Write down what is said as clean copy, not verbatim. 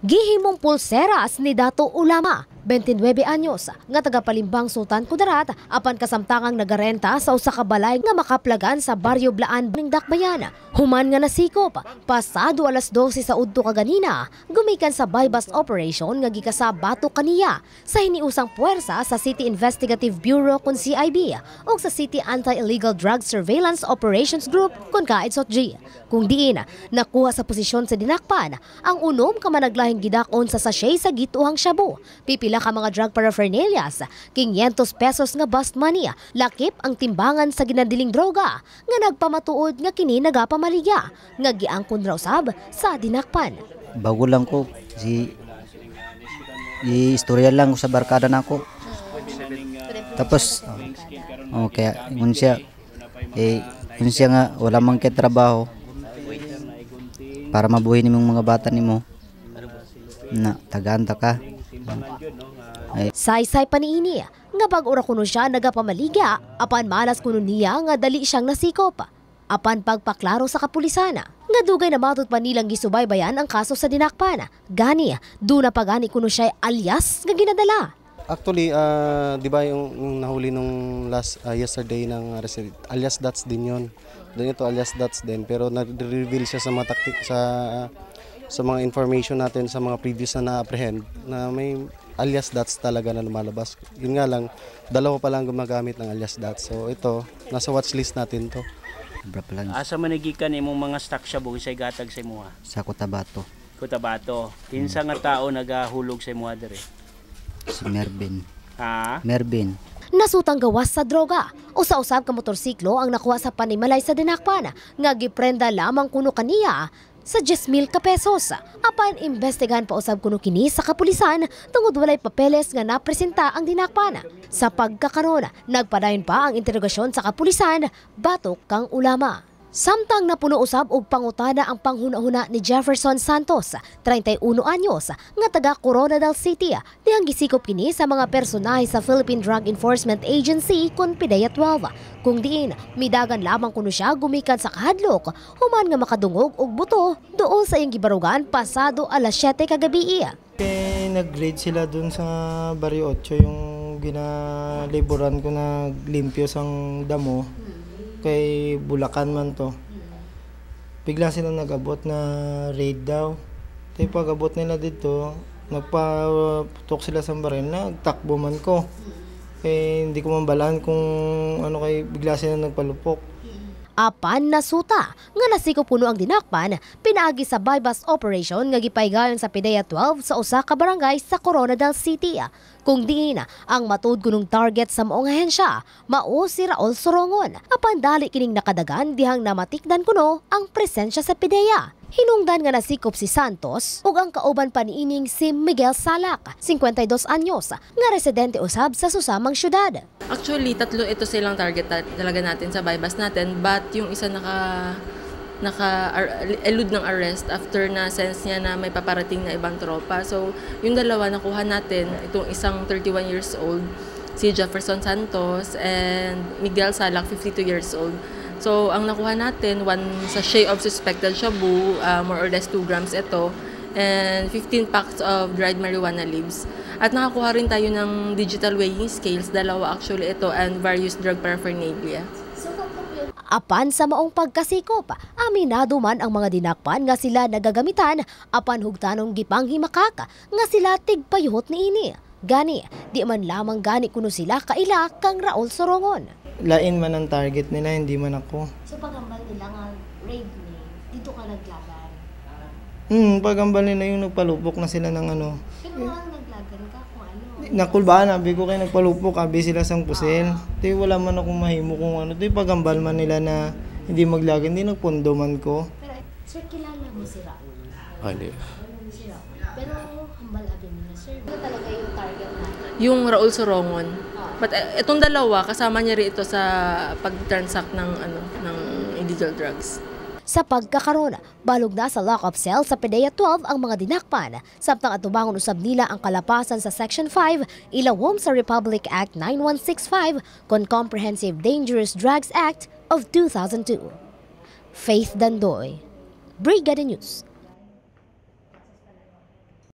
Gihimong pulseras ni Dato Ulama, 29 anyos, nga taga-Palimbang Sultan Kudarat, apan kasamtangang nagarenta sa usa ka balay nga makaplagan sa Baryo Blaan, Dakbayan. Human nga nasikop, pasado alas 12 sa udto kaganina, gumikan sa bypass operation nga gikasa bato kaniya sa hiniusang puwersa sa City Investigative Bureau kun CIB o sa City Anti-Illegal Drug Surveillance Operations Group kun KAIDSOTG. Kung diin, nakuha sa posisyon sa dinakpan ang unom ka managlahing gidakon sa sachet sa gituhang shabu, pipila ka mga drug paraphernalias, 500 pesos nga bust money, lakip ang timbangan sa ginadiling droga nga nagpamatuod nga kini nagapamaligya nga giangkon raw sab sa dinakpan. Bago lang ko istorya lang sa barkada nako. Tapos kaya ngun siya nga wala man kay trabaho para mabuhay nimong mga bata nimo na tagaanta ka. Saysay pa niini nga bag-ura kuno siya nagapamaligya apan malas kuno niya nga dali siyang nasikop. Apan pagpaklaro sa kapulisan nga dugay na matud pa nilang gisubaybayan ang kaso sa dinakpan. Gani, duna pa gani kuno siya alias nga ginadala. Actually, di ba yung nahuli nung yesterday ng alias Dots din yun. Doon ito alias Dots din, pero na-reveal siya sa mga taktik sa mga information natin sa mga previous na na-apprehend na may alias Dots talaga na lumalabas. Yun nga lang, dalawa pa lang gumagamit ng alias Dots. So ito, nasa watchlist natin to. Asa manigikan imong mga stock shabu sa gatag sa imuha? Sa Cotabato. Cotabato. Kinsa nga tao nagahulog sa imuha dere? Si Mervin. Ha? Mervin. Nasutang gawas sa droga. Usa-usab ka motorsiklo ang nakuha sa panimalay sa dinakpan nga giprenda lamang kuno kaniya sa 10,000 ka pesos. Apan imbestigahan pa usab kuno kini sa kapulisan tungod walay papeles nga napresenta ang dinakpan. Sa pagkakaron, nagpadayon pa ang interogasyon sa kapulisan batok kang Ulama. Samtang napuno usab og pangutana ang panghuna-huna ni Jefferson Santos, 31 anyos, nga taga Coronadal City, dihang gisikop kini sa mga personahe sa Philippine Drug Enforcement Agency kun PDEA 12. Kung diin, midagan lamang kuno siya gumikan sa kahadlok, human nga makadungog og buto doon sa iyang gibarugan pasado alas 7 kagabi. Nag-raid sila dun sa Barrio 8, yung ginaliburan ko na limpyo sang damo. Kay Bulacan man to. Bigla sila nag-abot na raid daw. Tayo pag-abot nila dito, nagpaputok sila sa baril, nagtakbo man ko. Kaya hindi ko mambalaan kung ano kay bigla sila nagpalupok. Apan nasuta nga nasikop puno ang dinakpan, pinaagi sa bypass operation nga gipaygayon sa PDEA 12 sa usa ka barangay sa Coronadal City. Kung diin ang matud kunong target sa maong ahensya, mao si Raul Sorongon. Apan dali kining nakadagan dihang namatikdan kuno ang presensya sa PDEA. Hinungdan nga nasikop si Santos ug ang kauban pa niining si Miguel Salak, 52 anyos, nga residente usab sa susamang syudad. Actually, tatlo ito silang target talaga natin sa bypass natin, but yung isa naka-elude ng arrest after na sense niya na may paparating na ibang tropa. So, yung dalawa nakuha natin, itong isang 31 years old, si Jefferson Santos, and Miguel Salak, 52 years old. So, ang nakuha natin, one sachet of suspected shabu, more or less 2 grams ito, and 15 packs of dried marijuana leaves. At nakakuha rin tayo ng digital weighing scales, dalawa actually ito, and various drug paraphernalia. Apan sa maong pagkasikop, aminado man ang mga dinakpan nga sila nagagamitan, apan hugtanong gipanghimakak nga sila tigpayuhot niini. Gani, di man lamang gani kuno sila kaila kang Raul Sorongon. Lain man ang target nila, hindi man ako. So pagambal nila nga raid ni, dito ka naglagan? Pagambal nila yung nagpalupok na sila ng ano. Pero naglagan ka kung ano? Nakulbaan, abi ko kayo nagpalupok, abi sila sang pusil. Di wala man akong mahimo kung ano. Di pagambal man nila na hindi maglagan, di nagpundo man ko. Pero sir, kilala mo si Raul? Hindi. Si Raul. Pero hambal abi nila sir. Ito talaga yung target natin? Yung Raul Sorongon. But itong dalawa, kasama niya rin ito sa pag-transact ng illegal drugs. Sa pagkakaroon, balog na sa lock-up cell sa PDEA 12 ang mga dinakpan. Samtang atubangon usab nila ang kalapasan sa Section 5, ilawom sa Republic Act 9165 kon Comprehensive Dangerous Drugs Act of 2002. Faith Dandoy, Brigada News.